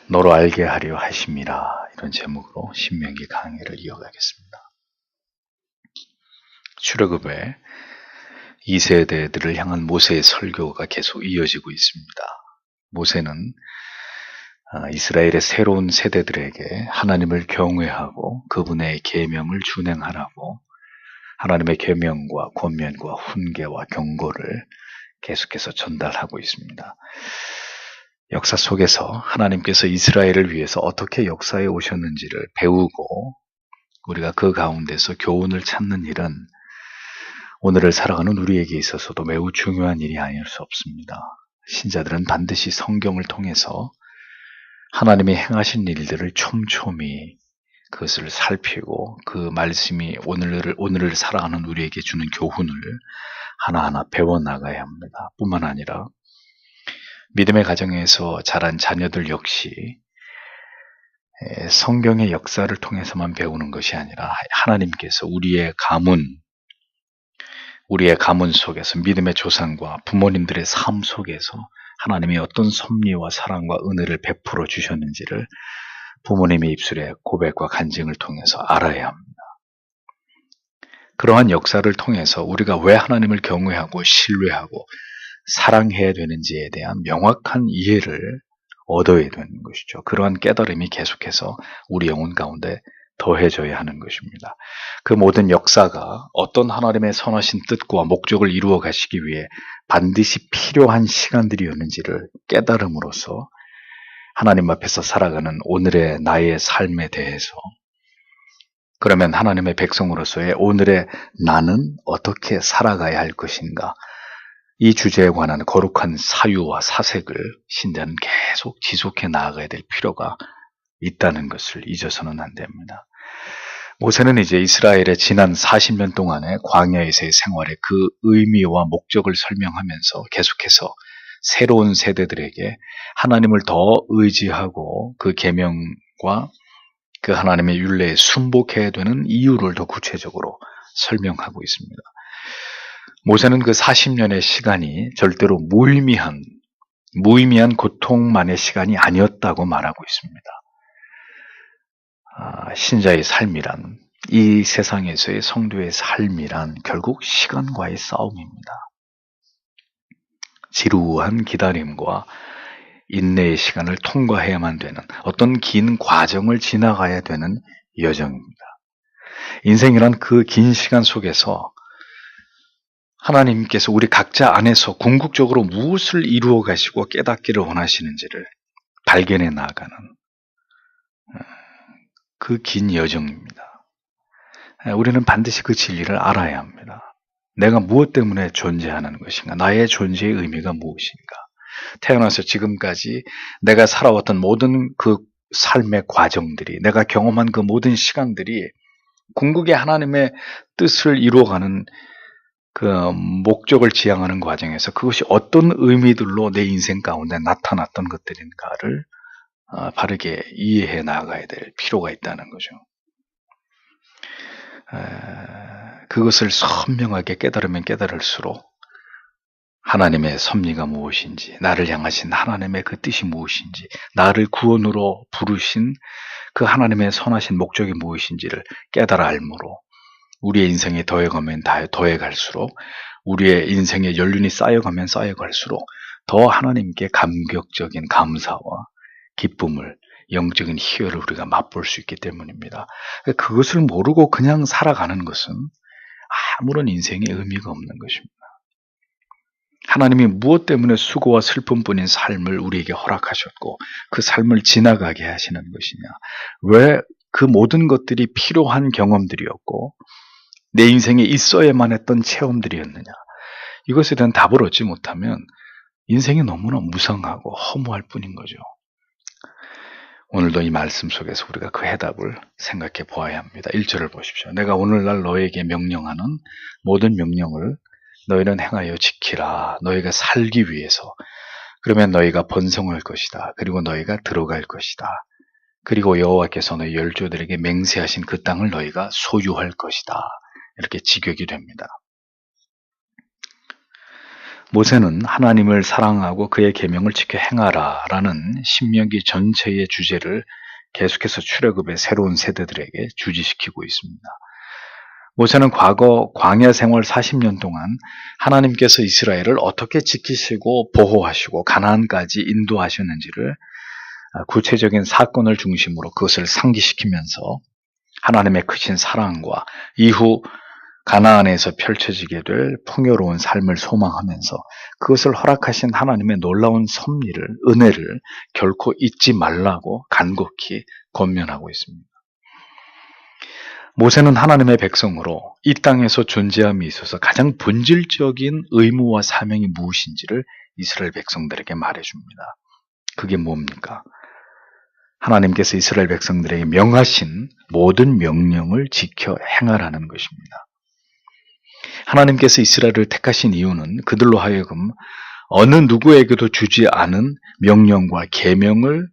너로 알게 하려 하심이라. 이런 제목으로 신명기 강의를 이어가겠습니다. 출애굽의 2세대들을 향한 모세의 설교가 계속 이어지고 있습니다. 모세는 이스라엘의 새로운 세대들에게 하나님을 경외하고 그분의 계명을 준행하라고 하나님의 계명과 권면과 훈계와 경고를 계속해서 전달하고 있습니다. 역사 속에서 하나님께서 이스라엘을 위해서 어떻게 역사에 오셨는지를 배우고 우리가 그 가운데서 교훈을 찾는 일은 오늘을 살아가는 우리에게 있어서도 매우 중요한 일이 아닐 수 없습니다. 신자들은 반드시 성경을 통해서 하나님이 행하신 일들을 촘촘히 그것을 살피고 그 말씀이 오늘을 살아가는 우리에게 주는 교훈을 하나하나 배워나가야 합니다. 뿐만 아니라 믿음의 가정에서 자란 자녀들 역시 성경의 역사를 통해서만 배우는 것이 아니라 하나님께서 우리의 가문 속에서 믿음의 조상과 부모님들의 삶 속에서 하나님이 어떤 섭리와 사랑과 은혜를 베풀어 주셨는지를 부모님의 입술의 고백과 간증을 통해서 알아야 합니다. 그러한 역사를 통해서 우리가 왜 하나님을 경외하고 신뢰하고 사랑해야 되는지에 대한 명확한 이해를 얻어야 되는 것이죠. 그러한 깨달음이 계속해서 우리 영혼 가운데 더해져야 하는 것입니다. 그 모든 역사가 어떤 하나님의 선하신 뜻과 목적을 이루어 가시기 위해 반드시 필요한 시간들이었는지를 깨달음으로써 하나님 앞에서 살아가는 오늘의 나의 삶에 대해서 그러면 하나님의 백성으로서의 오늘의 나는 어떻게 살아가야 할 것인가, 이 주제에 관한 거룩한 사유와 사색을 신자는 계속 지속해 나아가야 될 필요가 있다는 것을 잊어서는 안 됩니다. 모세는 이제 이스라엘의 지난 40년 동안의 광야에서의 생활의 그 의미와 목적을 설명하면서 계속해서 새로운 세대들에게 하나님을 더 의지하고 그 계명과 그 하나님의 율례에 순복해야 되는 이유를 더 구체적으로 설명하고 있습니다. 모세는 그 40년의 시간이 절대로 무의미한 고통만의 시간이 아니었다고 말하고 있습니다. 신자의 삶이란, 이 세상에서의 성도의 삶이란 결국 시간과의 싸움입니다. 지루한 기다림과 인내의 시간을 통과해야만 되는 어떤 긴 과정을 지나가야 되는 여정입니다. 인생이란 그 긴 시간 속에서 하나님께서 우리 각자 안에서 궁극적으로 무엇을 이루어 가시고 깨닫기를 원하시는지를 발견해 나가는 그 긴 여정입니다. 우리는 반드시 그 진리를 알아야 합니다. 내가 무엇 때문에 존재하는 것인가? 나의 존재의 의미가 무엇인가? 태어나서 지금까지 내가 살아왔던 모든 그 삶의 과정들이, 내가 경험한 그 모든 시간들이 궁극의 하나님의 뜻을 이루어가는 그 목적을 지향하는 과정에서 그것이 어떤 의미들로 내 인생 가운데 나타났던 것들인가를 바르게 이해해 나가야 될 필요가 있다는 거죠. 그것을 선명하게 깨달으면 깨달을수록 하나님의 섭리가 무엇인지, 나를 향하신 하나님의 그 뜻이 무엇인지, 나를 구원으로 부르신 그 하나님의 선하신 목적이 무엇인지를 깨달아 알므로 우리의 인생에 더해가면 더해갈수록, 우리의 인생의 연륜이 쌓여가면 쌓여갈수록 더 하나님께 감격적인 감사와 기쁨을, 영적인 희열을 우리가 맛볼 수 있기 때문입니다. 그것을 모르고 그냥 살아가는 것은 아무런 인생에 의미가 없는 것입니다. 하나님이 무엇 때문에 수고와 슬픔뿐인 삶을 우리에게 허락하셨고 그 삶을 지나가게 하시는 것이냐, 왜 그 모든 것들이 필요한 경험들이었고 내 인생에 있어야만 했던 체험들이었느냐, 이것에 대한 답을 얻지 못하면 인생이 너무나 무성하고 허무할 뿐인 거죠. 오늘도 이 말씀 속에서 우리가 그 해답을 생각해 보아야 합니다. 1절을 보십시오. 내가 오늘날 너에게 명령하는 모든 명령을 너희는 행하여 지키라. 너희가 살기 위해서. 그러면 너희가 번성할 것이다. 그리고 너희가 들어갈 것이다. 그리고 여호와께서 너희 열조들에게 맹세하신 그 땅을 너희가 소유할 것이다. 이렇게 직역이 됩니다. 모세는 하나님을 사랑하고 그의 계명을 지켜 행하라라는 신명기 전체의 주제를 계속해서 출애굽의 새로운 세대들에게 주지시키고 있습니다. 모세는 과거 광야 생활 40년 동안 하나님께서 이스라엘을 어떻게 지키시고 보호하시고 가나안까지 인도하셨는지를 구체적인 사건을 중심으로 그것을 상기시키면서 하나님의 크신 사랑과 이후 가나안에서 펼쳐지게 될 풍요로운 삶을 소망하면서 그것을 허락하신 하나님의 놀라운 섭리를, 은혜를 결코 잊지 말라고 간곡히 권면하고 있습니다. 모세는 하나님의 백성으로 이 땅에서 존재함에 있어서 가장 본질적인 의무와 사명이 무엇인지를 이스라엘 백성들에게 말해줍니다. 그게 뭡니까? 하나님께서 이스라엘 백성들에게 명하신 모든 명령을 지켜 행하라는 것입니다. 하나님께서 이스라엘을 택하신 이유는 그들로 하여금 어느 누구에게도 주지 않은 명령과 계명을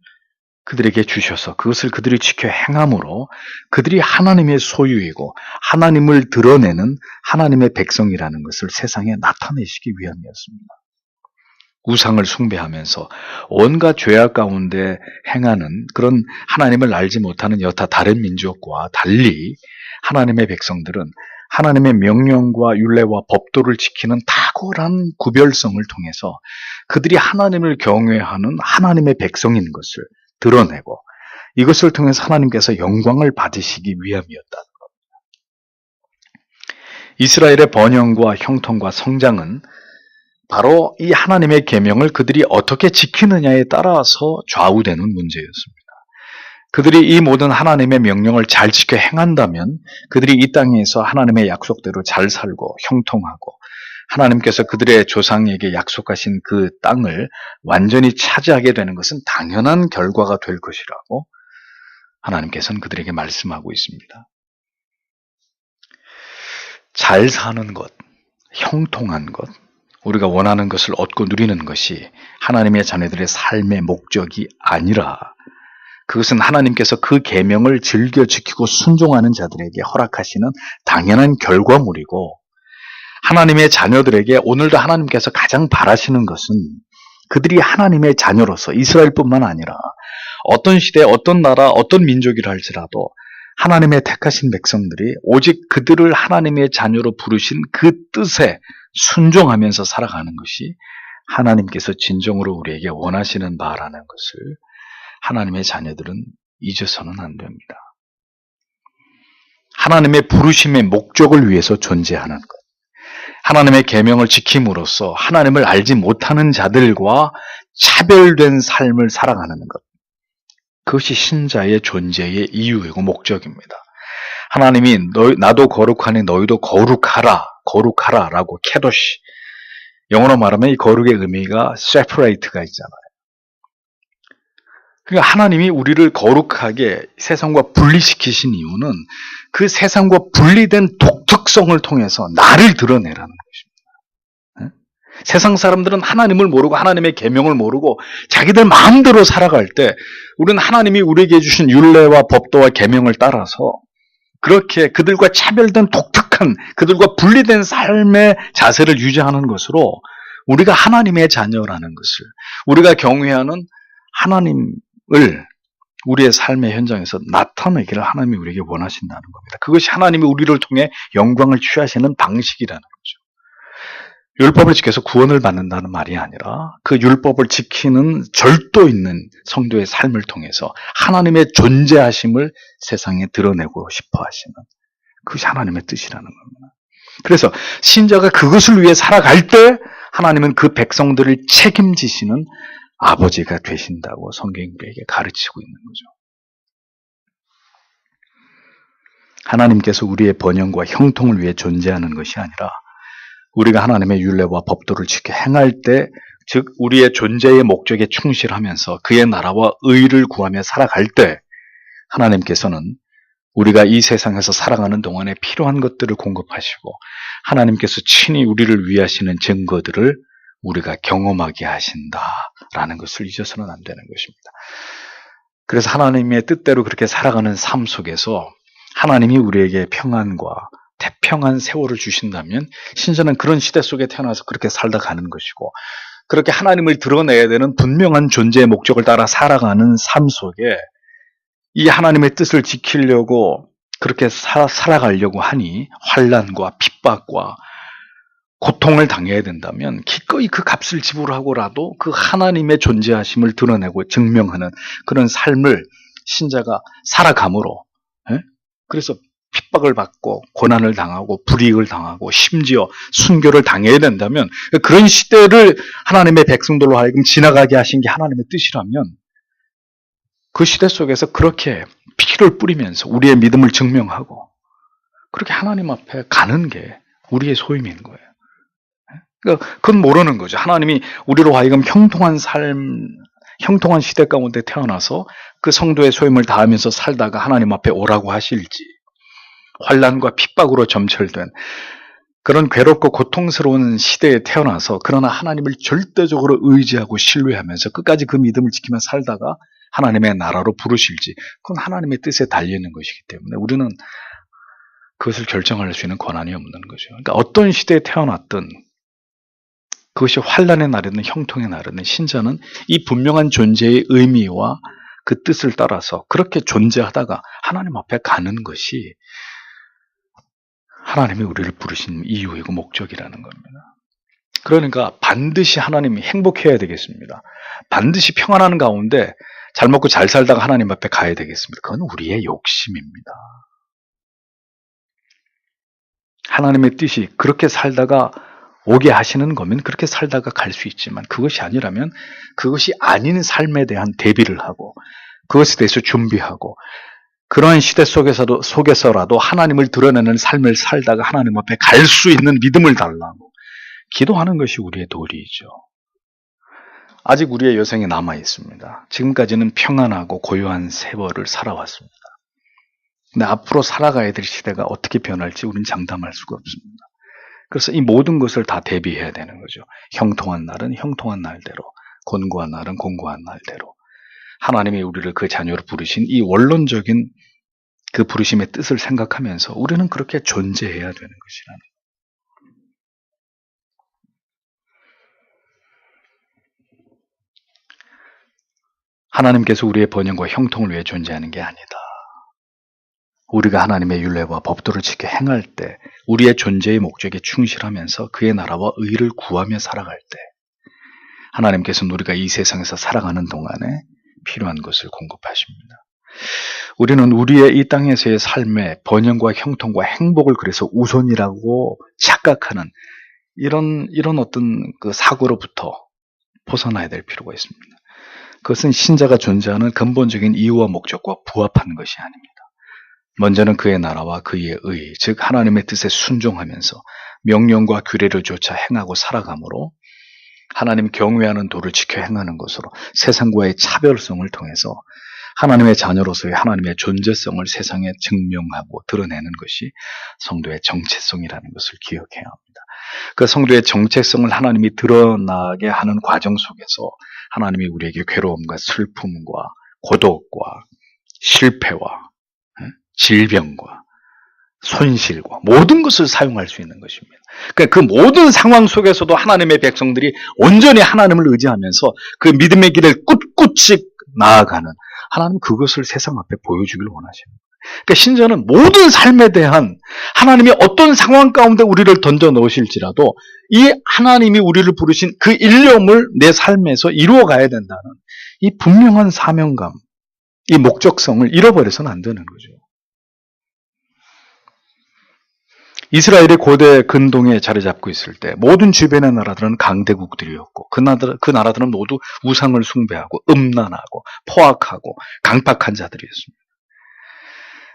그들에게 주셔서 그것을 그들이 지켜 행함으로 그들이 하나님의 소유이고 하나님을 드러내는 하나님의 백성이라는 것을 세상에 나타내시기 위함이었습니다. 우상을 숭배하면서 온갖 죄악 가운데 행하는 그런 하나님을 알지 못하는 여타 다른 민족과 달리 하나님의 백성들은 하나님의 명령과 율례와 법도를 지키는 탁월한 구별성을 통해서 그들이 하나님을 경외하는 하나님의 백성인 것을 드러내고 이것을 통해서 하나님께서 영광을 받으시기 위함이었다는 겁니다. 이스라엘의 번영과 형통과 성장은 바로 이 하나님의 계명을 그들이 어떻게 지키느냐에 따라서 좌우되는 문제였습니다. 그들이 이 모든 하나님의 명령을 잘 지켜 행한다면 그들이 이 땅에서 하나님의 약속대로 잘 살고 형통하고 하나님께서 그들의 조상에게 약속하신 그 땅을 완전히 차지하게 되는 것은 당연한 결과가 될 것이라고 하나님께서는 그들에게 말씀하고 있습니다. 잘 사는 것, 형통한 것, 우리가 원하는 것을 얻고 누리는 것이 하나님의 자녀들의 삶의 목적이 아니라 그것은 하나님께서 그 계명을 즐겨 지키고 순종하는 자들에게 허락하시는 당연한 결과물이고 하나님의 자녀들에게 오늘도 하나님께서 가장 바라시는 것은 그들이 하나님의 자녀로서 이스라엘뿐만 아니라 어떤 시대, 어떤 나라, 어떤 민족이라 할지라도 하나님의 택하신 백성들이 오직 그들을 하나님의 자녀로 부르신 그 뜻에 순종하면서 살아가는 것이 하나님께서 진정으로 우리에게 원하시는 바라는 것을 하나님의 자녀들은 잊어서는 안 됩니다. 하나님의 부르심의 목적을 위해서 존재하는 것. 하나님의 계명을 지킴으로써 하나님을 알지 못하는 자들과 차별된 삶을 살아가는 것. 그것이 신자의 존재의 이유이고 목적입니다. 하나님이 나도 거룩하니 너희도 거룩하라 라고 케도시. 영어로 말하면 이 거룩의 의미가 separate가 있잖아요. 그러니까 하나님이 우리를 거룩하게 세상과 분리시키신 이유는 그 세상과 분리된 독특성을 통해서 나를 드러내라는 것입니다. 세상 사람들은 하나님을 모르고 하나님의 계명을 모르고 자기들 마음대로 살아갈 때 우리는 하나님이 우리에게 주신 율례와 법도와 계명을 따라서 그렇게 그들과 차별된 독특한 그들과 분리된 삶의 자세를 유지하는 것으로 우리가 하나님의 자녀라는 것을 우리가 경외하는 하나님을 우리의 삶의 현장에서 나타내기를 하나님이 우리에게 원하신다는 겁니다. 그것이 하나님이 우리를 통해 영광을 취하시는 방식이라는 거죠. 율법을 지켜서 구원을 받는다는 말이 아니라 그 율법을 지키는 절도 있는 성도의 삶을 통해서 하나님의 존재하심을 세상에 드러내고 싶어 하시는 그것이 하나님의 뜻이라는 겁니다. 그래서 신자가 그것을 위해 살아갈 때 하나님은 그 백성들을 책임지시는 아버지가 되신다고 성경이 우리에게 가르치고 있는 거죠. 하나님께서 우리의 번영과 형통을 위해 존재하는 것이 아니라 우리가 하나님의 율례와 법도를 지켜 행할 때, 즉 우리의 존재의 목적에 충실하면서 그의 나라와 의를 구하며 살아갈 때 하나님께서는 우리가 이 세상에서 살아가는 동안에 필요한 것들을 공급하시고 하나님께서 친히 우리를 위하시는 증거들을 우리가 경험하게 하신다라는 것을 잊어서는 안 되는 것입니다. 그래서 하나님의 뜻대로 그렇게 살아가는 삶 속에서 하나님이 우리에게 평안과 태평한 세월을 주신다면 신자는 그런 시대 속에 태어나서 그렇게 살다 가는 것이고, 그렇게 하나님을 드러내야 되는 분명한 존재의 목적을 따라 살아가는 삶 속에 이 하나님의 뜻을 지키려고 그렇게 살아가려고 하니 환난과 핍박과 고통을 당해야 된다면 기꺼이 그 값을 지불하고라도 그 하나님의 존재하심을 드러내고 증명하는 그런 삶을 신자가 살아감으로, 그래서 핍박을 받고 고난을 당하고 불이익을 당하고 심지어 순교를 당해야 된다면, 그런 시대를 하나님의 백성들로 하여금 지나가게 하신 게 하나님의 뜻이라면 그 시대 속에서 그렇게 피를 뿌리면서 우리의 믿음을 증명하고 그렇게 하나님 앞에 가는 게 우리의 소임인 거예요. 그러니까 그건 모르는 거죠. 하나님이 우리로 하여금 형통한 삶, 형통한 시대 가운데 태어나서 그 성도의 소임을 다하면서 살다가 하나님 앞에 오라고 하실지, 환난과 핍박으로 점철된 그런 괴롭고 고통스러운 시대에 태어나서 그러나 하나님을 절대적으로 의지하고 신뢰하면서 끝까지 그 믿음을 지키며 살다가 하나님의 나라로 부르실지, 그건 하나님의 뜻에 달려있는 것이기 때문에 우리는 그것을 결정할 수 있는 권한이 없는 거죠. 그러니까 어떤 시대에 태어났든 그것이 환난의 날이든 형통의 날이든 신자는 이 분명한 존재의 의미와 그 뜻을 따라서 그렇게 존재하다가 하나님 앞에 가는 것이 하나님이 우리를 부르신 이유이고 목적이라는 겁니다. 그러니까 반드시 하나님이 행복해야 되겠습니다. 반드시 평안한 가운데 잘 먹고 잘 살다가 하나님 앞에 가야 되겠습니다. 그건 우리의 욕심입니다. 하나님의 뜻이 그렇게 살다가 오게 하시는 거면 그렇게 살다가 갈 수 있지만, 그것이 아니라면 그것이 아닌 삶에 대한 대비를 하고 그것에 대해서 준비하고 그러한 시대 속에서라도 하나님을 드러내는 삶을 살다가 하나님 앞에 갈 수 있는 믿음을 달라고 기도하는 것이 우리의 도리이죠. 아직 우리의 여생이 남아 있습니다. 지금까지는 평안하고 고요한 세월을 살아왔습니다. 근데 앞으로 살아가야 될 시대가 어떻게 변할지 우리는 장담할 수가 없습니다. 그래서 이 모든 것을 다 대비해야 되는 거죠. 형통한 날은 형통한 날대로, 곤고한 날은 곤고한 날대로 하나님이 우리를 그 자녀로 부르신 이 원론적인 그 부르심의 뜻을 생각하면서 우리는 그렇게 존재해야 되는 것이라는 거예요. 하나님께서 우리의 번영과 형통을 위해 존재하는 게 아니다. 우리가 하나님의 율례와 법도를 지켜 행할 때 우리의 존재의 목적에 충실하면서 그의 나라와 의를 구하며 살아갈 때 하나님께서는 우리가 이 세상에서 살아가는 동안에 필요한 것을 공급하십니다. 우리는 우리의 이 땅에서의 삶의 번영과 형통과 행복을 그래서 우선이라고 착각하는 이런 어떤 그 사고로부터 벗어나야 될 필요가 있습니다. 그것은 신자가 존재하는 근본적인 이유와 목적과 부합하는 것이 아닙니다. 먼저는 그의 나라와 그의 의, 즉 하나님의 뜻에 순종하면서 명령과 규례를 쫓아 행하고 살아가므로 하나님 경외하는 도를 지켜 행하는 것으로 세상과의 차별성을 통해서 하나님의 자녀로서의 하나님의 존재성을 세상에 증명하고 드러내는 것이 성도의 정체성이라는 것을 기억해야 합니다. 그 성도의 정체성을 하나님이 드러나게 하는 과정 속에서 하나님이 우리에게 괴로움과 슬픔과 고독과 실패와 질병과 손실과 모든 것을 사용할 수 있는 것입니다. 그러니까 그 모든 상황 속에서도 하나님의 백성들이 온전히 하나님을 의지하면서 그 믿음의 길을 꿋꿋이 나아가는 하나님, 그것을 세상 앞에 보여주길 원하십니다. 그러니까 신자는 모든 삶에 대한 하나님이 어떤 상황 가운데 우리를 던져 넣으실지라도 이 하나님이 우리를 부르신 그 일념을 내 삶에서 이루어가야 된다는 이 분명한 사명감, 이 목적성을 잃어버려서는 안 되는 거죠. 이스라엘이 고대 근동에 자리 잡고 있을 때 모든 주변의 나라들은 강대국들이었고 그 나라들은 모두 우상을 숭배하고 음란하고 포악하고 강팍한 자들이었습니다.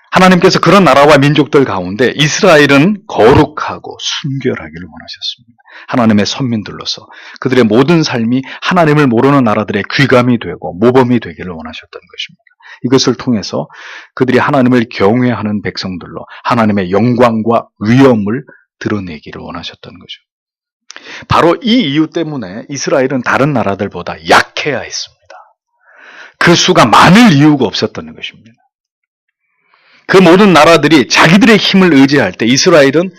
하나님께서 그런 나라와 민족들 가운데 이스라엘은 거룩하고 순결하기를 원하셨습니다. 하나님의 선민들로서 그들의 모든 삶이 하나님을 모르는 나라들의 귀감이 되고 모범이 되기를 원하셨던 것입니다. 이것을 통해서 그들이 하나님을 경외하는 백성들로 하나님의 영광과 위엄을 드러내기를 원하셨던 거죠. 바로 이 이유 때문에 이스라엘은 다른 나라들보다 약해야 했습니다. 그 수가 많을 이유가 없었던 것입니다. 그 모든 나라들이 자기들의 힘을 의지할 때 이스라엘은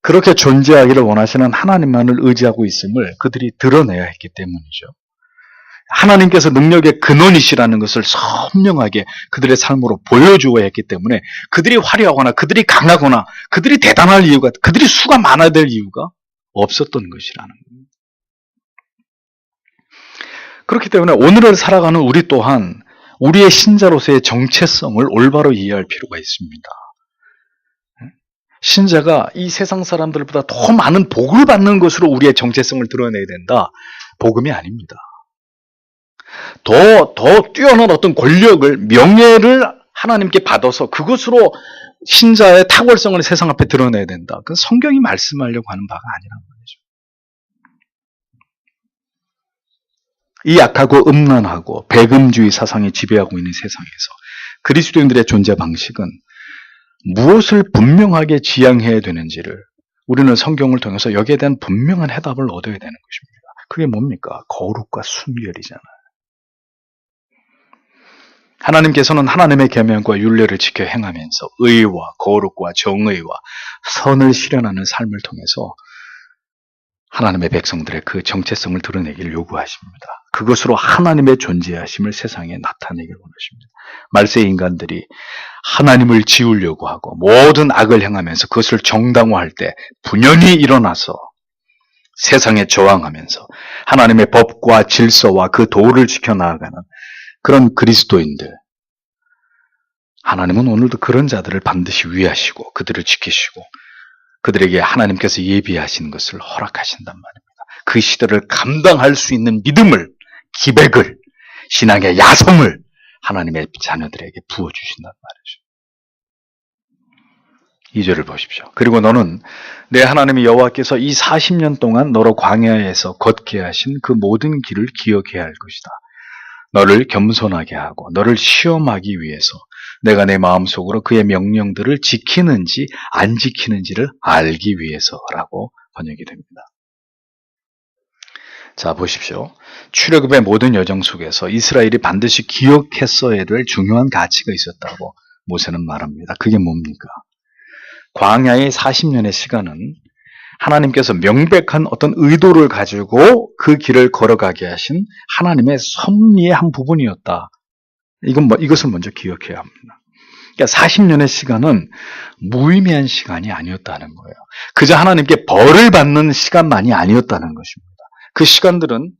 그렇게 존재하기를 원하시는 하나님만을 의지하고 있음을 그들이 드러내야 했기 때문이죠. 하나님께서 능력의 근원이시라는 것을 선명하게 그들의 삶으로 보여주어야 했기 때문에 그들이 화려하거나 그들이 강하거나 그들이 대단할 이유가, 그들이 수가 많아야 될 이유가 없었던 것이라는 겁니다. 그렇기 때문에 오늘을 살아가는 우리 또한 우리의 신자로서의 정체성을 올바로 이해할 필요가 있습니다. 신자가 이 세상 사람들보다 더 많은 복을 받는 것으로 우리의 정체성을 드러내야 된다. 복음이 아닙니다. 더 뛰어난 어떤 권력을, 명예를 하나님께 받아서 그것으로 신자의 탁월성을 세상 앞에 드러내야 된다. 그건 성경이 말씀하려고 하는 바가 아니란 말이죠. 이 약하고 음란하고 배금주의 사상이 지배하고 있는 세상에서 그리스도인들의 존재 방식은 무엇을 분명하게 지향해야 되는지를 우리는 성경을 통해서 여기에 대한 분명한 해답을 얻어야 되는 것입니다. 그게 뭡니까? 거룩과 순결이잖아요. 하나님께서는 하나님의 계명과 율례를 지켜 행하면서 의와 거룩과 정의와 선을 실현하는 삶을 통해서 하나님의 백성들의 그 정체성을 드러내기를 요구하십니다. 그것으로 하나님의 존재하심을 세상에 나타내기를 원하십니다. 말세 인간들이 하나님을 지우려고 하고 모든 악을 행하면서 그것을 정당화할 때 분연히 일어나서 세상에 저항하면서 하나님의 법과 질서와 그 도를 지켜나가는 그런 그리스도인들, 하나님은 오늘도 그런 자들을 반드시 위하시고 그들을 지키시고 그들에게 하나님께서 예비하신 것을 허락하신단 말입니다. 그 시대를 감당할 수 있는 믿음을, 기백을, 신앙의 야성을 하나님의 자녀들에게 부어주신단 말이죠. 2절을 보십시오. 그리고 너는 내 하나님의 여호와께서 이 40년 동안 너로 광야에서 걷게 하신 그 모든 길을 기억해야 할 것이다. 너를 겸손하게 하고 너를 시험하기 위해서 내가 내 마음속으로 그의 명령들을 지키는지 안 지키는지를 알기 위해서라고 번역이 됩니다. 자, 보십시오. 출애굽의 모든 여정 속에서 이스라엘이 반드시 기억했어야 될 중요한 가치가 있었다고 모세는 말합니다. 그게 뭡니까? 광야의 40년의 시간은 하나님께서 명백한 어떤 의도를 가지고 그 길을 걸어가게 하신 하나님의 섭리의 한 부분이었다. 이것을 먼저 기억해야 합니다. 그러니까 40년의 시간은 무의미한 시간이 아니었다는 거예요. 그저 하나님께 벌을 받는 시간만이 아니었다는 것입니다. 그 시간들은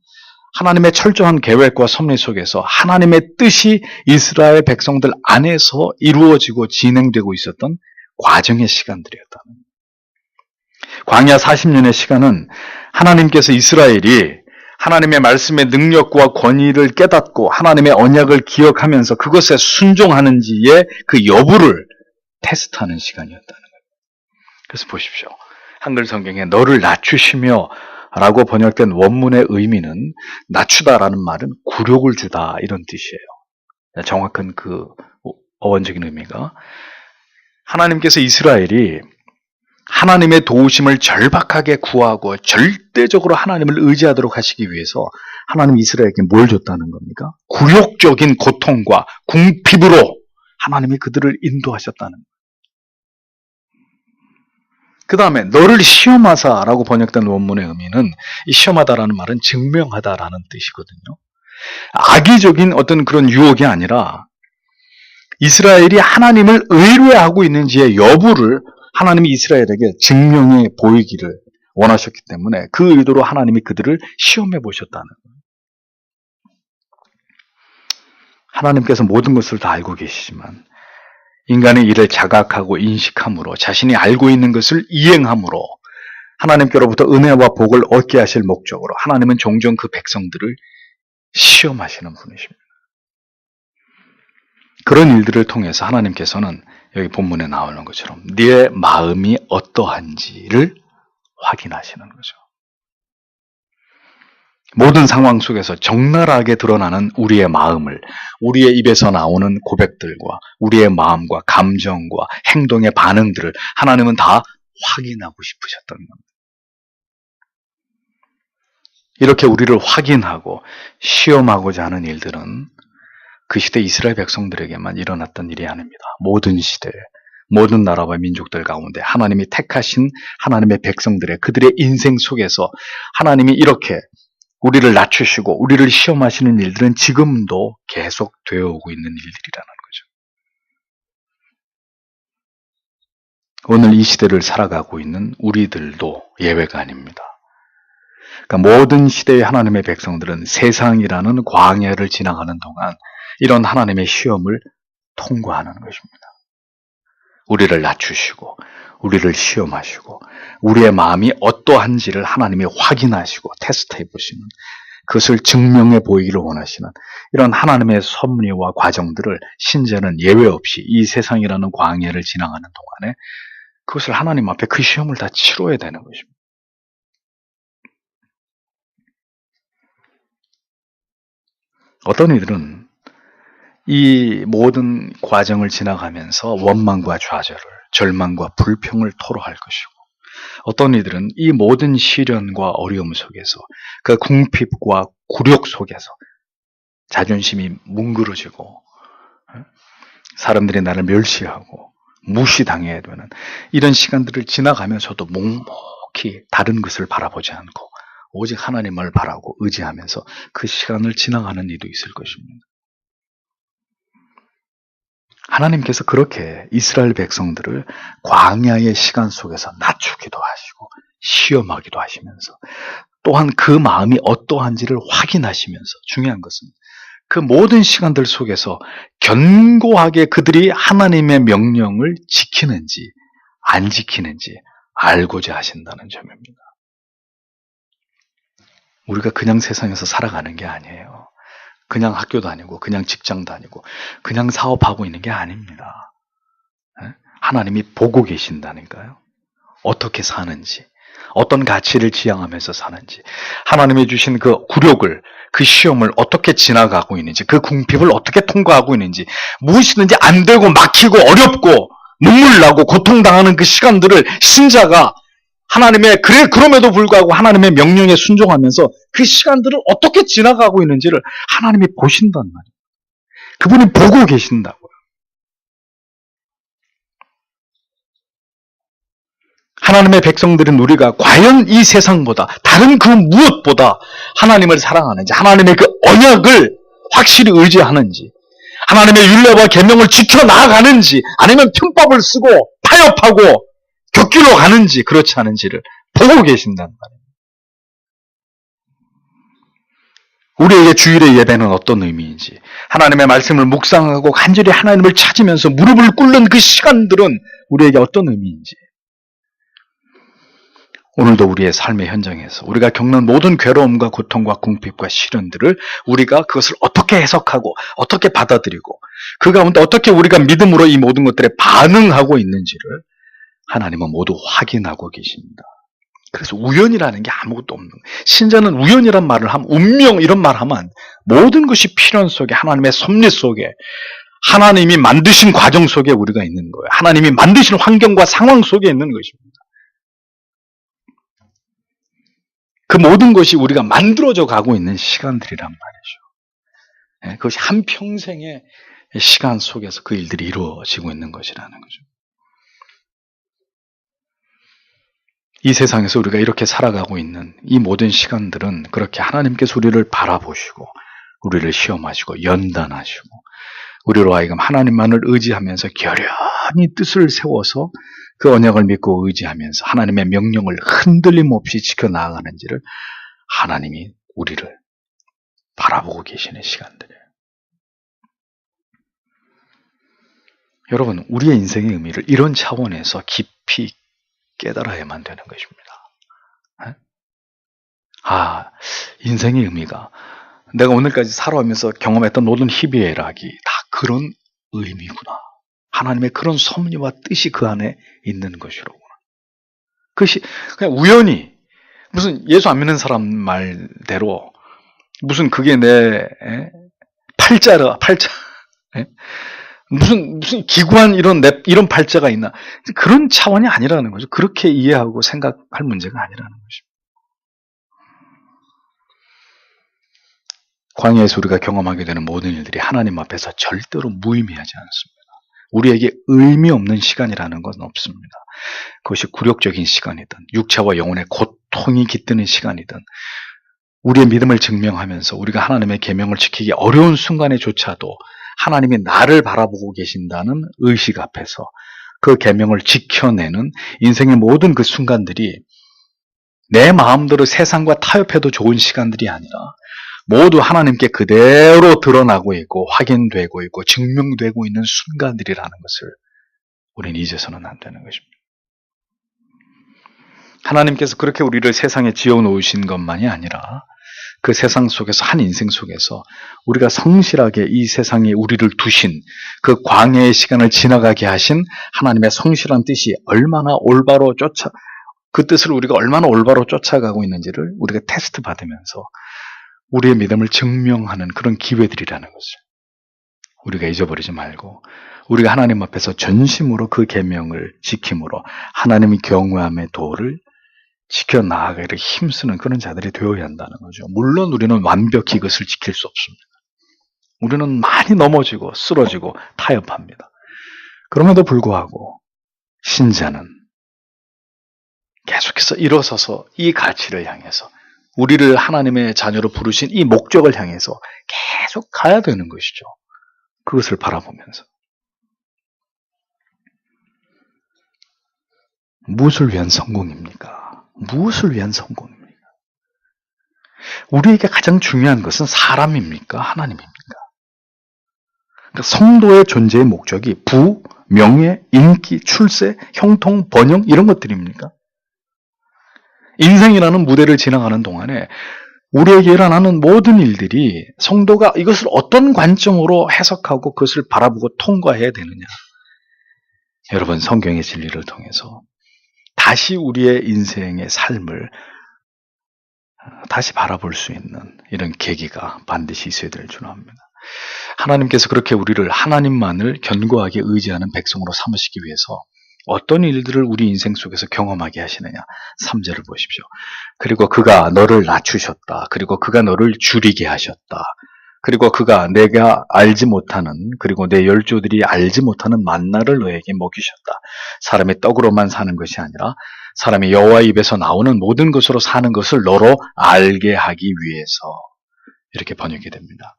하나님의 철저한 계획과 섭리 속에서 하나님의 뜻이 이스라엘 백성들 안에서 이루어지고 진행되고 있었던 과정의 시간들이었다는 거예요. 광야 40년의 시간은 하나님께서 이스라엘이 하나님의 말씀의 능력과 권위를 깨닫고 하나님의 언약을 기억하면서 그것에 순종하는지의 그 여부를 테스트하는 시간이었다는 거예요. 그래서 보십시오. 한글 성경에 너를 낮추시며 라고 번역된 원문의 의미는 낮추다라는 말은 굴욕을 주다 이런 뜻이에요. 정확한 그 어원적인 의미가 하나님께서 이스라엘이 하나님의 도우심을 절박하게 구하고 절대적으로 하나님을 의지하도록 하시기 위해서 하나님 이스라엘에게 뭘 줬다는 겁니까? 굴욕적인 고통과 궁핍으로 하나님이 그들을 인도하셨다는 거예요. 그 다음에 너를 시험하사라고 번역된 원문의 의미는 이 시험하다라는 말은 증명하다라는 뜻이거든요. 악의적인 어떤 그런 유혹이 아니라 이스라엘이 하나님을 의뢰하고 있는지의 여부를 하나님이 이스라엘에게 증명해 보이기를 원하셨기 때문에 그 의도로 하나님이 그들을 시험해 보셨다는 거예요. 하나님께서 모든 것을 다 알고 계시지만 인간의 일을 자각하고 인식함으로 자신이 알고 있는 것을 이행함으로 하나님께로부터 은혜와 복을 얻게 하실 목적으로 하나님은 종종 그 백성들을 시험하시는 분이십니다. 그런 일들을 통해서 하나님께서는 여기 본문에 나오는 것처럼 네 마음이 어떠한지를 확인하시는 거죠. 모든 상황 속에서 적나라하게 드러나는 우리의 마음을, 우리의 입에서 나오는 고백들과 우리의 마음과 감정과 행동의 반응들을 하나님은 다 확인하고 싶으셨던 겁니다. 이렇게 우리를 확인하고 시험하고자 하는 일들은 그 시대 이스라엘 백성들에게만 일어났던 일이 아닙니다. 모든 시대에, 모든 나라와 민족들 가운데 하나님이 택하신 하나님의 백성들의 그들의 인생 속에서 하나님이 이렇게 우리를 낮추시고 우리를 시험하시는 일들은 지금도 계속 되어 오고 있는 일들이라는 거죠. 오늘 이 시대를 살아가고 있는 우리들도 예외가 아닙니다. 그러니까 모든 시대의 하나님의 백성들은 세상이라는 광야를 지나가는 동안 이런 하나님의 시험을 통과하는 것입니다. 우리를 낮추시고 우리를 시험하시고 우리의 마음이 어떠한지를 하나님이 확인하시고 테스트해 보시는, 그것을 증명해 보이기를 원하시는 이런 하나님의 섭리와 과정들을 신자는 예외 없이 이 세상이라는 광야를 지나가는 동안에 그것을 하나님 앞에 그 시험을 다 치러야 되는 것입니다. 어떤 이들은 이 모든 과정을 지나가면서 원망과 좌절을, 절망과 불평을 토로할 것이고, 어떤 이들은 이 모든 시련과 어려움 속에서 그 궁핍과 굴욕 속에서 자존심이 뭉그러지고 사람들이 나를 멸시하고 무시당해야 되는 이런 시간들을 지나가면서도 묵묵히 다른 것을 바라보지 않고 오직 하나님을 바라고 의지하면서 그 시간을 지나가는 일도 있을 것입니다. 하나님께서 그렇게 이스라엘 백성들을 광야의 시간 속에서 낮추기도 하시고 시험하기도 하시면서 또한 그 마음이 어떠한지를 확인하시면서, 중요한 것은 그 모든 시간들 속에서 견고하게 그들이 하나님의 명령을 지키는지 안 지키는지 알고자 하신다는 점입니다. 우리가 그냥 세상에서 살아가는 게 아니에요. 그냥 학교 다니고 그냥 직장 다니고 그냥 사업하고 있는 게 아닙니다. 하나님이 보고 계신다니까요. 어떻게 사는지, 어떤 가치를 지향하면서 사는지, 하나님이 주신 그 굴욕을, 그 시험을 어떻게 지나가고 있는지, 그 궁핍을 어떻게 통과하고 있는지, 무엇이든지 안 되고 막히고 어렵고 눈물 나고 고통당하는 그 시간들을 신자가 하나님의, 그럼에도 불구하고 하나님의 명령에 순종하면서 그 시간들을 어떻게 지나가고 있는지를 하나님이 보신단 말이에요. 그분이 보고 계신다고요. 하나님의 백성들은 우리가 과연 이 세상보다, 다른 그 무엇보다 하나님을 사랑하는지, 하나님의 그 언약을 확실히 의지하는지, 하나님의 율례와 계명을 지켜나가는지, 아니면 편법을 쓰고 타협하고 격길로 가는지 그렇지 않은지를 보고 계신단 말이에요. 우리에게 주일의 예배는 어떤 의미인지, 하나님의 말씀을 묵상하고 간절히 하나님을 찾으면서 무릎을 꿇는 그 시간들은 우리에게 어떤 의미인지, 오늘도 우리의 삶의 현장에서 우리가 겪는 모든 괴로움과 고통과 궁핍과 시련들을 우리가 그것을 어떻게 해석하고 어떻게 받아들이고 그 가운데 어떻게 우리가 믿음으로 이 모든 것들에 반응하고 있는지를 하나님은 모두 확인하고 계십니다. 그래서 우연이라는 게 아무것도 없는 거예요. 신자는 우연이란 말을 하면, 운명 이런 말 하면 모든 것이 필연 속에, 하나님의 섭리 속에, 하나님이 만드신 과정 속에 우리가 있는 거예요. 하나님이 만드신 환경과 상황 속에 있는 것입니다. 그 모든 것이 우리가 만들어져 가고 있는 시간들이란 말이죠. 그것이 한평생의 시간 속에서 그 일들이 이루어지고 있는 것이라는 거죠. 이 세상에서 우리가 이렇게 살아가고 있는 이 모든 시간들은 그렇게 하나님께서 우리를 바라보시고 우리를 시험하시고 연단하시고 우리로 하여금 하나님만을 의지하면서 결연히 뜻을 세워서 그 언약을 믿고 의지하면서 하나님의 명령을 흔들림 없이 지켜나가는지를 하나님이 우리를 바라보고 계시는 시간들이에요. 여러분, 우리의 인생의 의미를 이런 차원에서 깊이 깨달아야만 되는 것입니다. 인생의 의미가 내가 오늘까지 살아오면서 경험했던 모든 희비애락이 다 그런 의미구나. 하나님의 그런 섭리와 뜻이 그 안에 있는 것이로구나. 그것이 그냥 우연히, 무슨 예수 안 믿는 사람 말대로 무슨 그게 내 팔자 무슨 기구한 이런 팔자가 있나, 그런 차원이 아니라는 거죠. 그렇게 이해하고 생각할 문제가 아니라는 것입니다. 광야에서 우리가 경험하게 되는 모든 일들이 하나님 앞에서 절대로 무의미하지 않습니다. 우리에게 의미 없는 시간이라는 건 없습니다. 그것이 굴욕적인 시간이든 육체와 영혼의 고통이 깃드는 시간이든 우리의 믿음을 증명하면서 우리가 하나님의 계명을 지키기 어려운 순간에조차도 하나님이 나를 바라보고 계신다는 의식 앞에서 그 계명을 지켜내는 인생의 모든 그 순간들이 내 마음대로 세상과 타협해도 좋은 시간들이 아니라 모두 하나님께 그대로 드러나고 있고 확인되고 있고 증명되고 있는 순간들이라는 것을 우리는 잊어서는 안 되는 것입니다. 하나님께서 그렇게 우리를 세상에 지어놓으신 것만이 아니라 그 세상 속에서 한 인생 속에서 우리가 성실하게 이 세상에 우리를 두신 그 광야의 시간을 지나가게 하신 하나님의 성실한 뜻이 얼마나 올바로 그 뜻을 우리가 얼마나 올바로 쫓아가고 있는지를 우리가 테스트 받으면서 우리의 믿음을 증명하는 그런 기회들이라는 것을 우리가 잊어버리지 말고 우리가 하나님 앞에서 전심으로 그 계명을 지킴으로 하나님의 경외함의 도를 지켜나가기를 힘쓰는 그런 자들이 되어야 한다는 거죠. 물론 우리는 완벽히 이것을 지킬 수 없습니다. 우리는 많이 넘어지고 쓰러지고 타협합니다. 그럼에도 불구하고 신자는 계속해서 일어서서 이 가치를 향해서 우리를 하나님의 자녀로 부르신 이 목적을 향해서 계속 가야 되는 것이죠. 그것을 바라보면서. 무엇을 위한 성공입니까? 무엇을 위한 성공입니까? 우리에게 가장 중요한 것은 사람입니까? 하나님입니까? 그러니까 성도의 존재의 목적이 부, 명예, 인기, 출세, 형통, 번영 이런 것들입니까? 인생이라는 무대를 지나가는 동안에 우리에게 일어나는 모든 일들이 성도가 이것을 어떤 관점으로 해석하고 그것을 바라보고 통과해야 되느냐. 여러분, 성경의 진리를 통해서 다시 우리의 인생의 삶을 다시 바라볼 수 있는 이런 계기가 반드시 있어야 될 줄 압니다. 하나님께서 그렇게 우리를 하나님만을 견고하게 의지하는 백성으로 삼으시기 위해서 어떤 일들을 우리 인생 속에서 경험하게 하시느냐. 3절을 보십시오. 그리고 그가 너를 낮추셨다. 그리고 그가 너를 줄이게 하셨다. 그리고 그가 내가 알지 못하는 그리고 내 열조들이 알지 못하는 만나를 너에게 먹이셨다. 사람의 떡으로만 사는 것이 아니라 사람이 여호와 입에서 나오는 모든 것으로 사는 것을 너로 알게 하기 위해서 이렇게 번역이 됩니다.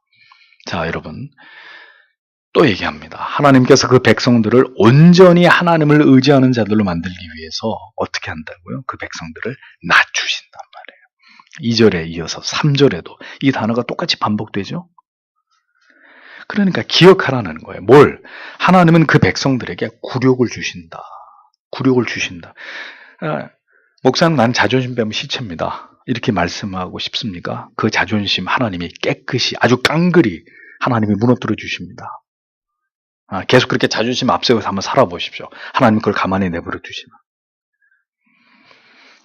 자, 여러분 또 얘기합니다. 하나님께서 그 백성들을 온전히 하나님을 의지하는 자들로 만들기 위해서 어떻게 한다고요? 그 백성들을 낮추신단 말이에요. 2절에 이어서 3절에도 이 단어가 똑같이 반복되죠? 그러니까 기억하라는 거예요. 뭘? 하나님은 그 백성들에게 굴욕을 주신다. 굴욕을 주신다. 목사는 난 자존심 빼면 시체입니다. 이렇게 말씀하고 싶습니까? 그 자존심 하나님이 깨끗이 아주 깡그리 하나님이 무너뜨려 주십니다. 계속 그렇게 자존심 앞세워서 한번 살아보십시오. 하나님 그걸 가만히 내버려 두시면.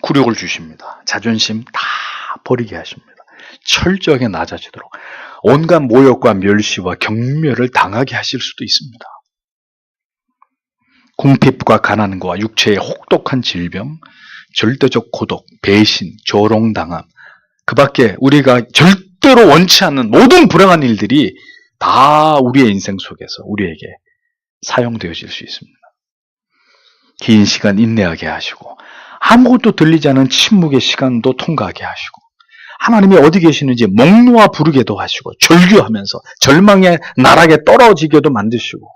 굴욕을 주십니다. 자존심 다 버리게 하십니다. 철저하게 낮아지도록 온갖 모욕과 멸시와 경멸을 당하게 하실 수도 있습니다. 궁핍과 가난과 육체의 혹독한 질병, 절대적 고독, 배신, 조롱당함, 그 밖에 우리가 절대로 원치 않는 모든 불행한 일들이 다 우리의 인생 속에서 우리에게 사용되어질 수 있습니다. 긴 시간 인내하게 하시고 아무것도 들리지 않은 침묵의 시간도 통과하게 하시고 하나님이 어디 계시는지 목 놓아 부르게도 하시고 절규하면서 절망의 나락에 떨어지게도 만드시고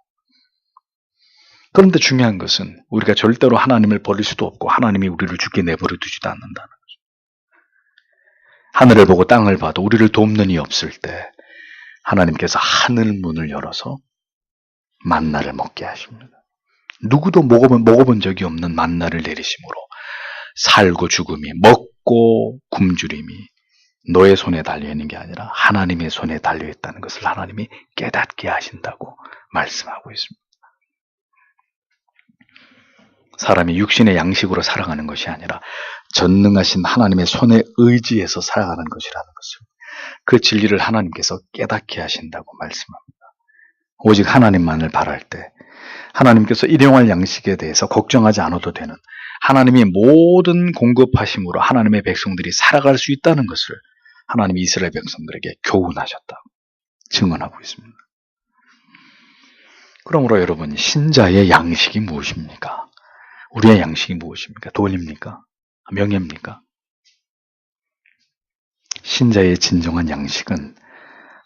그런데 중요한 것은 우리가 절대로 하나님을 버릴 수도 없고 하나님이 우리를 죽게 내버려 두지도 않는다는 거죠. 하늘을 보고 땅을 봐도 우리를 돕는 이 없을 때 하나님께서 하늘 문을 열어서 만나를 먹게 하십니다. 누구도 먹어본 적이 없는 만나를 내리심으로 살고 죽음이 먹고 굶주림이 너의 손에 달려있는 게 아니라 하나님의 손에 달려있다는 것을 하나님이 깨닫게 하신다고 말씀하고 있습니다. 사람이 육신의 양식으로 살아가는 것이 아니라 전능하신 하나님의 손에 의지해서 살아가는 것이라는 것을 그 진리를 하나님께서 깨닫게 하신다고 말씀합니다. 오직 하나님만을 바랄 때 하나님께서 일용할 양식에 대해서 걱정하지 않아도 되는 하나님이 모든 공급하심으로 하나님의 백성들이 살아갈 수 있다는 것을 하나님이 이스라엘 백성들에게 교훈하셨다고 증언하고 있습니다. 그러므로 여러분, 신자의 양식이 무엇입니까? 우리의 양식이 무엇입니까? 돈입니까? 명예입니까? 신자의 진정한 양식은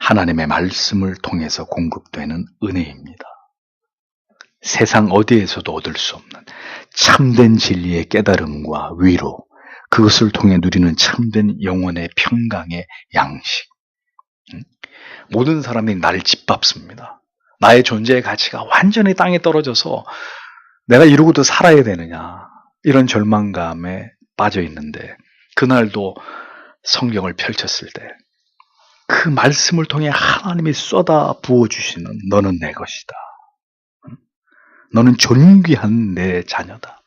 하나님의 말씀을 통해서 공급되는 은혜입니다. 세상 어디에서도 얻을 수 없는 참된 진리의 깨달음과 위로, 그것을 통해 누리는 참된 영혼의 평강의 양식. 모든 사람이 나를 짓밟습니다. 나의 존재의 가치가 완전히 땅에 떨어져서 내가 이러고도 살아야 되느냐, 이런 절망감에 빠져 있는데, 그날도 성경을 펼쳤을 때 그 말씀을 통해 하나님이 쏟아 부어주시는 너는 내 것이다. 너는 존귀한 내 자녀다.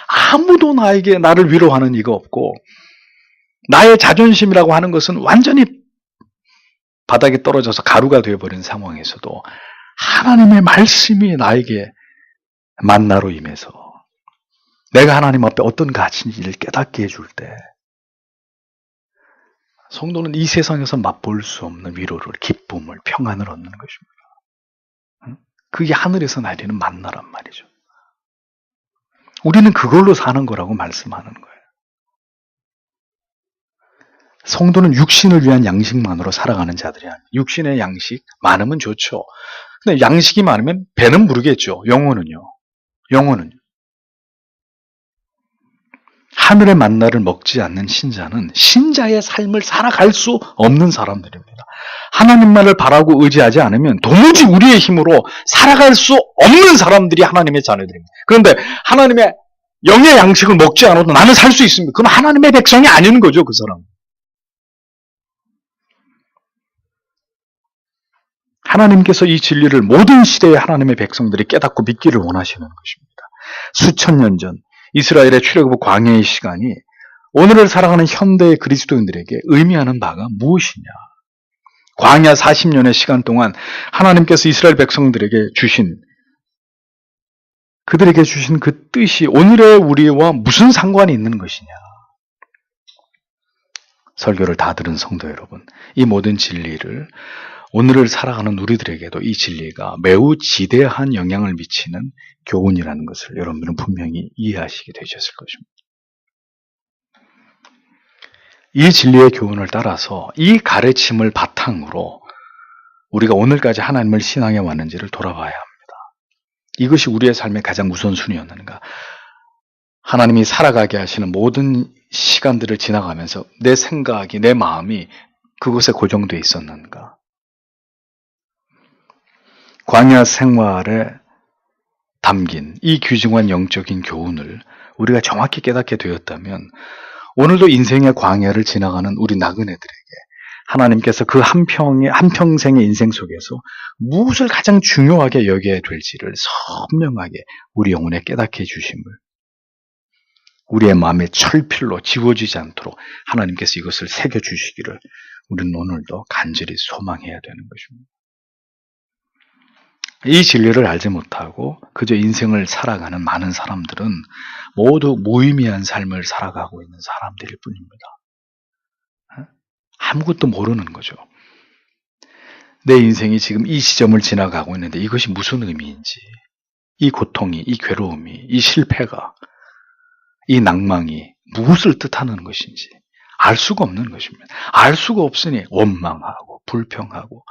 아무도 나를 위로하는 이가 없고, 나의 자존심이라고 하는 것은 완전히 바닥에 떨어져서 가루가 되어버린 상황에서도 하나님의 말씀이 나에게 만나로 임해서 내가 하나님 앞에 어떤 가치인지를 깨닫게 해줄 때, 성도는 이 세상에서 맛볼 수 없는 위로를, 기쁨을, 평안을 얻는 것입니다. 그게 하늘에서 내리는 만나란 말이죠. 우리는 그걸로 사는 거라고 말씀하는 거예요. 성도는 육신을 위한 양식만으로 살아가는 자들이 아니에요. 육신의 양식 많으면 좋죠. 근데 양식이 많으면 배는 부르겠죠. 영혼은요. 하늘의 만나를 먹지 않는 신자는 신자의 삶을 살아갈 수 없는 사람들입니다. 하나님만을 바라고 의지하지 않으면 도무지 우리의 힘으로 살아갈 수 없는 사람들이 하나님의 자녀들입니다. 그런데 하나님의 영의 양식을 먹지 않아도 나는 살 수 있습니다. 그럼 하나님의 백성이 아닌 거죠, 그 사람. 하나님께서 이 진리를 모든 시대의 하나님의 백성들이 깨닫고 믿기를 원하시는 것입니다. 수천 년 전 이스라엘의 출애굽 광야의 시간이 오늘을 살아가는 현대의 그리스도인들에게 의미하는 바가 무엇이냐? 광야 40년의 시간 동안 하나님께서 이스라엘 백성들에게 그들에게 주신 그 뜻이 오늘의 우리와 무슨 상관이 있는 것이냐? 설교를 다 들은 성도 여러분, 이 모든 진리를 오늘을 살아가는 우리들에게도 이 진리가 매우 지대한 영향을 미치는 교훈이라는 것을 여러분들은 분명히 이해하시게 되셨을 것입니다. 이 진리의 교훈을 따라서 이 가르침을 바탕으로 우리가 오늘까지 하나님을 신앙해 왔는지를 돌아봐야 합니다. 이것이 우리의 삶의 가장 우선순위였는가? 하나님이 살아가게 하시는 모든 시간들을 지나가면서 내 생각이, 내 마음이 그곳에 고정되어 있었는가? 광야 생활에 담긴 이 귀중한 영적인 교훈을 우리가 정확히 깨닫게 되었다면 오늘도 인생의 광야를 지나가는 우리 나그네들에게 하나님께서 그 한평생의 인생 속에서 무엇을 가장 중요하게 여겨야 될지를 선명하게 우리 영혼에 깨닫게 해주심을, 우리의 마음에 철필로 지워지지 않도록 하나님께서 이것을 새겨주시기를 우리는 오늘도 간절히 소망해야 되는 것입니다. 이 진리를 알지 못하고 그저 인생을 살아가는 많은 사람들은 모두 무의미한 삶을 살아가고 있는 사람들일 뿐입니다. 아무것도 모르는 거죠. 내 인생이 지금 이 시점을 지나가고 있는데 이것이 무슨 의미인지, 이 고통이, 이 괴로움이, 이 실패가, 이 낭망이 무엇을 뜻하는 것인지 알 수가 없는 것입니다. 알 수가 없으니 원망하고 불평하고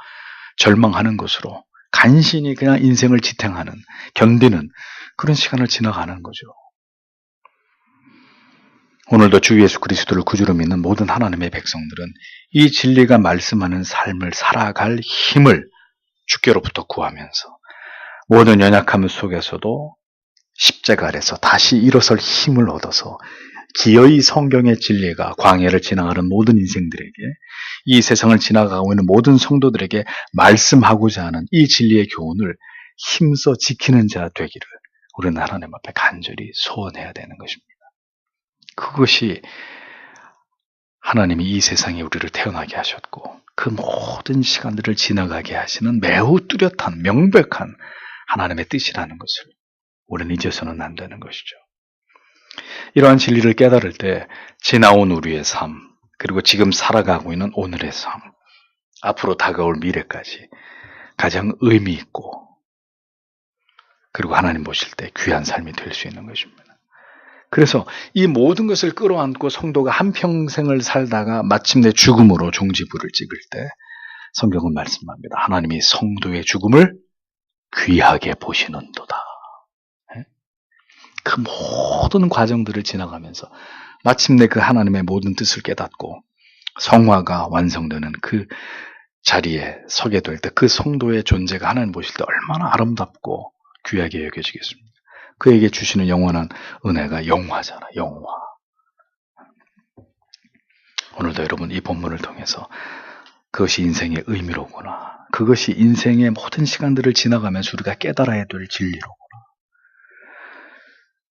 절망하는 것으로 간신히 그냥 인생을 지탱하는, 견디는 그런 시간을 지나가는 거죠. 오늘도 주 예수 그리스도를 구주로 믿는 모든 하나님의 백성들은 이 진리가 말씀하는 삶을 살아갈 힘을 주께로부터 구하면서 모든 연약함 속에서도 십자가 아래서 다시 일어설 힘을 얻어서 기어이 성경의 진리가 광야를 지나가는 모든 인생들에게, 이 세상을 지나가고 있는 모든 성도들에게 말씀하고자 하는 이 진리의 교훈을 힘써 지키는 자 되기를 우리는 하나님 앞에 간절히 소원해야 되는 것입니다. 그것이 하나님이 이 세상에 우리를 태어나게 하셨고 그 모든 시간들을 지나가게 하시는 매우 뚜렷한 명백한 하나님의 뜻이라는 것을 우리는 잊어서는 안 되는 것이죠. 이러한 진리를 깨달을 때 지나온 우리의 삶, 그리고 지금 살아가고 있는 오늘의 삶, 앞으로 다가올 미래까지 가장 의미 있고, 그리고 하나님 보실 때 귀한 삶이 될 수 있는 것입니다. 그래서 이 모든 것을 끌어안고 성도가 한평생을 살다가 마침내 죽음으로 종지부를 찍을 때 성경은 말씀합니다. 하나님이 성도의 죽음을 귀하게 보시는도다. 그 모든 과정들을 지나가면서 마침내 그 하나님의 모든 뜻을 깨닫고 성화가 완성되는 그 자리에 서게 될 때 그 성도의 존재가 하나님 보실 때 얼마나 아름답고 귀하게 여겨지겠습니까? 그에게 주시는 영원한 은혜가 영화잖아, 영화. 오늘도 여러분 이 본문을 통해서 그것이 인생의 의미로구나, 그것이 인생의 모든 시간들을 지나가면서 우리가 깨달아야 될 진리로구나.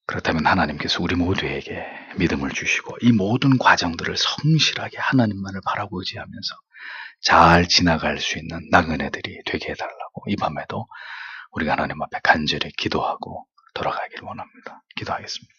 그렇다면 하나님께서 우리 모두에게 믿음을 주시고 이 모든 과정들을 성실하게 하나님만을 바라고 의지하면서 잘 지나갈 수 있는 나그네들이 되게 해달라고 이 밤에도 우리가 하나님 앞에 간절히 기도하고 돌아가기를 원합니다. 기도하겠습니다.